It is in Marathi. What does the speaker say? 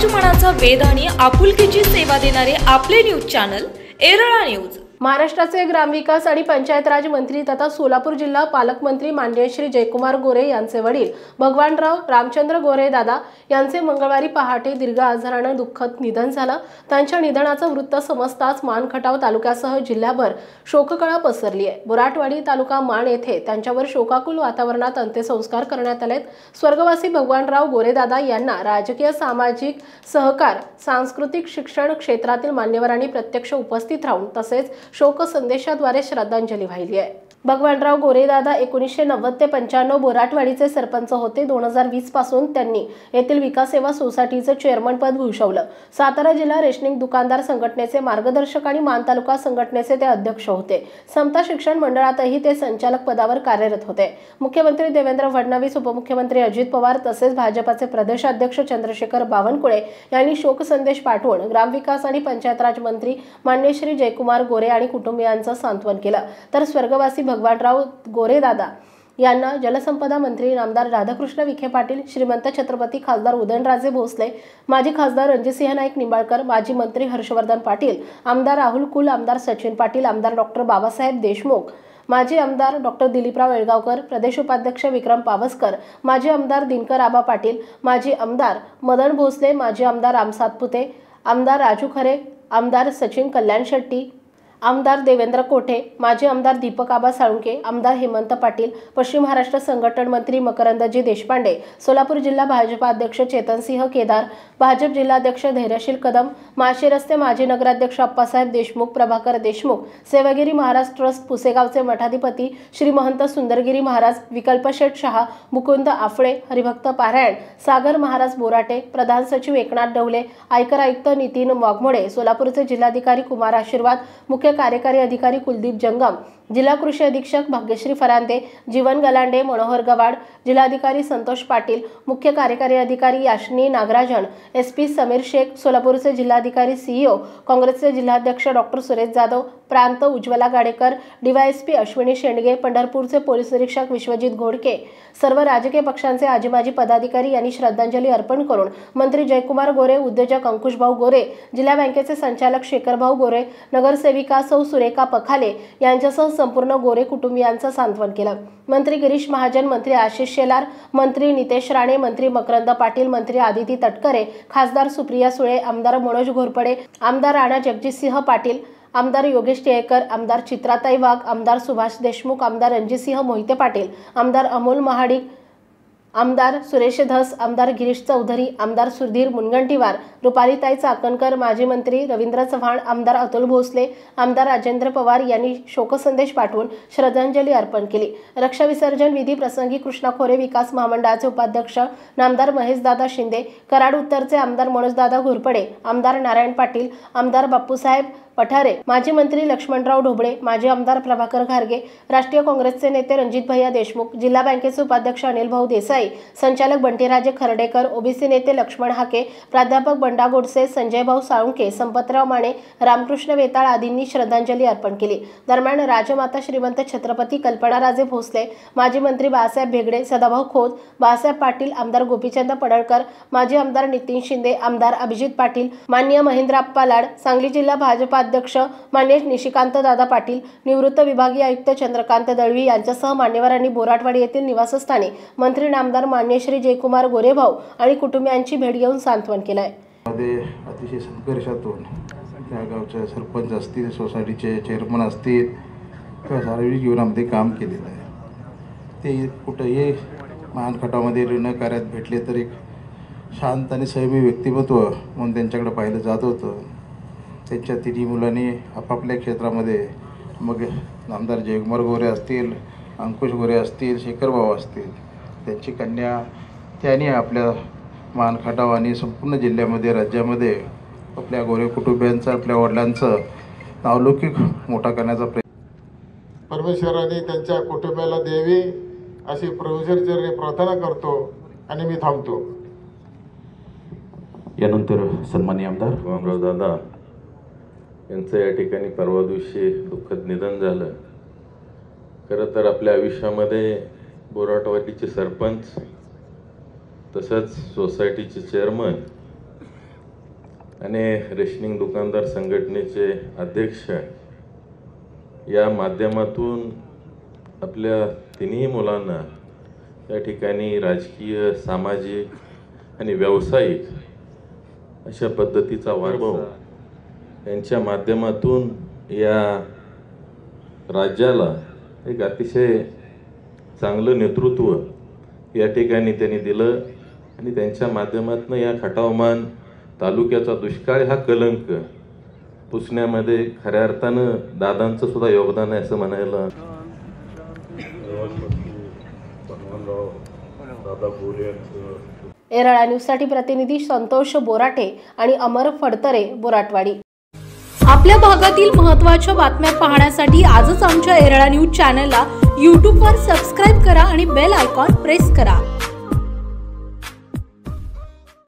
मराठमोळ्याचा वेध आणि आपुलकीची सेवा देणारे आपले न्यूज चॅनल एरळा न्यूज। महाराष्ट्राचे ग्रामविकास आणि पंचायत राज मंत्री तथा सोलापूर जिल्हा पालकमंत्री माननीय श्री जयकुमार गोरे यांचे वडील भगवानराव रामचंद्र गोरे दादा यांचे मंगळवारी पहाटे दीर्घ आजाराने दुःखद निधन झालं। त्यांच्या निधनाचं वृत्त समजताच मान खटाव तालुक्यासह जिल्ह्याभर शोककळा पसरली आहे। बोराटवाडी तालुका मान येथे त्यांच्यावर शोकाकुल वातावरणात अंत्यसंस्कार करण्यात आले। स्वर्गवासी भगवानराव गोरे दादा यांना राजकीय, सामाजिक, सहकार, सांस्कृतिक, शिक्षण क्षेत्रातील मान्यवरांनी प्रत्यक्ष उपस्थित राहून तसेच शोक संदेशाद्वारे श्रद्धांजली वाहिली आहे। भगवानराव गोरे दादा 1990 ते 95 बोराटवाडीचे सरपंच होते। 2020 पासून त्यांनी येथील विकास सेवा सोसायटीचे चेअरमन पद भूषवलं। सातारा जिल्हा रेशनिंग दुकानदार संघटनेचे मार्गदर्शक आणि मान तालुका संघटनेचे ते अध्यक्ष होते। समता शिक्षण मंडळातही ते संचालक पदावर कार्यरत होते। मुख्यमंत्री देवेंद्र फडणवीस, उपमुख्यमंत्री अजित पवार तसेच भाजपाचे प्रदेशाध्यक्ष चंद्रशेखर बावनकुळे यांनी शोक संदेश पाठवून ग्रामविकास आणि पंचायत राज मंत्री माननीय श्री जयकुमार गोरे आणि कुटुंबियांचं सांत्वन केलं। तर स्वर्गवासी भगवानराव गोरे दादा यांना जलसंपदा मंत्री आमदार राधाकृष्ण विखे पाटील, श्रीमंत छत्रपती खासदार उदयनराजे भोसले, माजी खासदार रणजितसिंह नाईक निंबाळकर, माजी मंत्री हर्षवर्धन पाटील, आमदार राहुल कुल, आमदार सचिन पाटील, आमदार डॉक्टर बाबासाहेब देशमुख, माजी आमदार डॉक्टर दिलीपराव येळगावकर, प्रदेश उपाध्यक्ष विक्रम पावसकर, माजी आमदार दिनकर आबा पाटील, माजी आमदार मदन भोसले, माजी आमदार राम सातपुते, आमदार राजू खरे, आमदार सचिन कल्याण शेट्टी, आमदार देवेंद्र कोठे, माजी आमदार दीपक आबा साळुंके, आमदार हेमंत पाटील, पश्चिम महाराष्ट्र संघटन मंत्री मकरंदजी देशपांडे, सोलापूर जिल्हा भाजपा अध्यक्ष चेतनसिंह केदार, भाजप जिल्हाध्यक्ष धैर्यशील कदम, माळशे रस्ते माजी नगराध्यक्ष अप्पासाहेब देशमुख, प्रभाकर देशमुख, सेवागिरी महाराज ट्रस्ट पुसेगावचे मठाधिपती श्री महंत सुंदरगिरी महाराज, विकल्पशेठ शहा, मुकुंद आफळे, हरिभक्त पारायण, सागर महाराज बोराटे, प्रधान सचिव एकनाथ डवले, आयकर आयुक्त नितीन वाघमोडे, सोलापूरचे जिल्हाधिकारी कुमार आशीर्वाद, मुख्य कार्यकारी अधिकारी कुलदीप जंगम, जिल्हा कृषी अधीक्षक भाग्यश्री फरांदे, जीवन गलांडे, मनोहर गवाड, जिल्हाधिकारी संतोष पाटील, मुख्य कार्यकारी अधिकारी याशनी नागराजन, SP समीर शेख, सोलापूरचे जिल्हाधिकारी CEO, काँग्रेसचे जिल्हाध्यक्ष डॉक्टर सुरेश जाधव, प्रांत उज्ज्वला गाडेकर, DYSP अश्विनी शेंडगे, पंढरपूरचे पोलीस निरीक्षक विश्वजित घोडके, सर्व राजकीय पक्षांचे आजी माजी पदाधिकारी यांनी श्रद्धांजली अर्पण करून मंत्री जयकुमार गोरे, उद्योजक अंकुशभाऊ गोरे, जिल्हा बँकेचे संचालक शेखरभाऊ गोरे, नगरसेविका सौ सुरेखा पखाले यांच्यासह संपूर्ण गोरे कुटुंबियांचं सांत्वन केलं। मंत्री गिरीश महाजन, मंत्री आशिष शेलार, मंत्री नितेश राणे, मंत्री मकरंद पाटील, मंत्री आदिती तटकरे, खासदार सुप्रिया सुळे, आमदार मनोज घोरपडे, आमदार राणा जगजितसिंह पाटील, आमदार योगेश टिळेकर, आमदार चित्राताई वाघ, आमदार सुभाष देशमुख, आमदार रणजितसिंह मोहिते पाटील, आमदार अमोल महाडिक, आमदार सुरेश धस, आमदार गिरीश चौधरी, आमदार सुधीर मुनगंटीवार, रुपालीताई चाकणकर, माजी मंत्री रवींद्र चव्हाण, आमदार अतुल भोसले, आमदार राजेंद्र पवार यांनी शोकसंदेश पाठवून श्रद्धांजली अर्पण केली। रक्षा विसर्जन विधी प्रसंगी कृष्णा खोरे विकास महामंडळाचे उपाध्यक्ष नामदार महेशदादा शिंदे, कराड उत्तरचे आमदार मनोजदादा घोरपडे, आमदार नारायण पाटील, आमदार बापूसाहेब पठारे, माजी मंत्री लक्ष्मणराव ढोबळे, माजी आमदार प्रभाकर घारगे, राष्ट्रीय काँग्रेसचे नेते रणजित भैया देशमुख, जिल्हा बँकेचे उपाध्यक्ष अनिल भाऊ देसाई, संचालक बंटीराजे खर्डेकर, ओबीसी नेते लक्ष्मण हाके, प्राध्यापक बंडा गोडसे, संजय भाऊ साळुंके, संपतराव माने, रामकृष्ण वेताळ आदींनी श्रद्धांजली अर्पण केली। दरम्यान राजमाता श्रीमंत छत्रपती कल्पनाराजे भोसले, माजी मंत्री बाळासाहेब भेगडे, सदाभाऊ खोत, बाळासाहेब पाटील, आमदार गोपीचंद पडळकर, माजी आमदार नितीन शिंदे, आमदार अभिजित पाटील, माननीय महेंद्रप्पा लाड, सांगली जिल्हा भाजपा अध्यक्ष मान्य निशिकांत दादा पाटील, निवृत्त विभागीय आयुक्त चंद्रकांत दळवी यांच्यासह मान्यवरांनी बोराटवाडी येथील निवासस्थानी मंत्री नामदार मान्य श्री जयकुमार गोरेभाऊ आणि कुटुंबियांची भेट घेऊन सांत्वन केलं आहे। अतिशय संघर्षातून त्या गावचे सरपंच असतील, सोसायटीचे चेअरमन असतील किंवा सार्वजनिक जीवनामध्ये काम केलेलं आहे। ते कुठंही महान खटामध्ये ऋण कार्यात भेटले तर एक शांत आणि संयमी व्यक्तिमत्व म्हणून त्यांच्याकडे पाहिलं जात होतं। त्यांच्या तिन्ही मुलांनी आपापल्या क्षेत्रामध्ये, मग नामदार जयकुमार गोरे असतील, अंकुश गोरे असतील, शेखरभाऊ असतील, त्यांची कन्या त्यांनी आपल्या मान खटाव आणि संपूर्ण जिल्ह्यामध्ये, राज्यामध्ये आपल्या गोरे कुटुंबियांचं, आपल्या वडिलांचं नावलौकिक मोठा करण्याचा प्रयत्न परमेश्वराने त्यांच्या कुटुंबाला द्यावी अशी परमेश्वराचरणी प्रार्थना करतो आणि मी थांबतो। यानंतर सन्माननीय आमदार भगवानराव दादा यांचं या ठिकाणी परवा दिवशी दुःखद निधन झालं। खरं तर आपल्या आयुष्यामध्ये बोराटवाडीचे सरपंच, तसंच सोसायटीचे चेअरमन आणि रेशनिंग दुकानदार संघटनेचे अध्यक्ष या माध्यमातून आपल्या तिन्ही मुलांना या ठिकाणी राजकीय, सामाजिक आणि व्यावसायिक अशा पद्धतीचा वारसा यांच्या माध्यमातून या राज्याला एक अतिशय चांगलं नेतृत्व या ठिकाणी त्यांनी दिलं आणि त्यांच्या माध्यमातून या खटावमान तालुक्याचा दुष्काळ हा कलंक पुसण्यामध्ये खऱ्या अर्थानं दादांचं सुद्धा योगदान आहे असं म्हणायला. एरळा न्यूजसाठी प्रतिनिधी संतोष बोराटे आणि अमर फडतरे, बोराटवाडी. आपल्या भागातील महत्त्वाच्या बातम्या पाहण्यासाठी आजच आमच्या एरळा न्यूज चॅनलला यूट्यूबवर सबस्क्राईब करा आणि बेल आयकॉन प्रेस करा.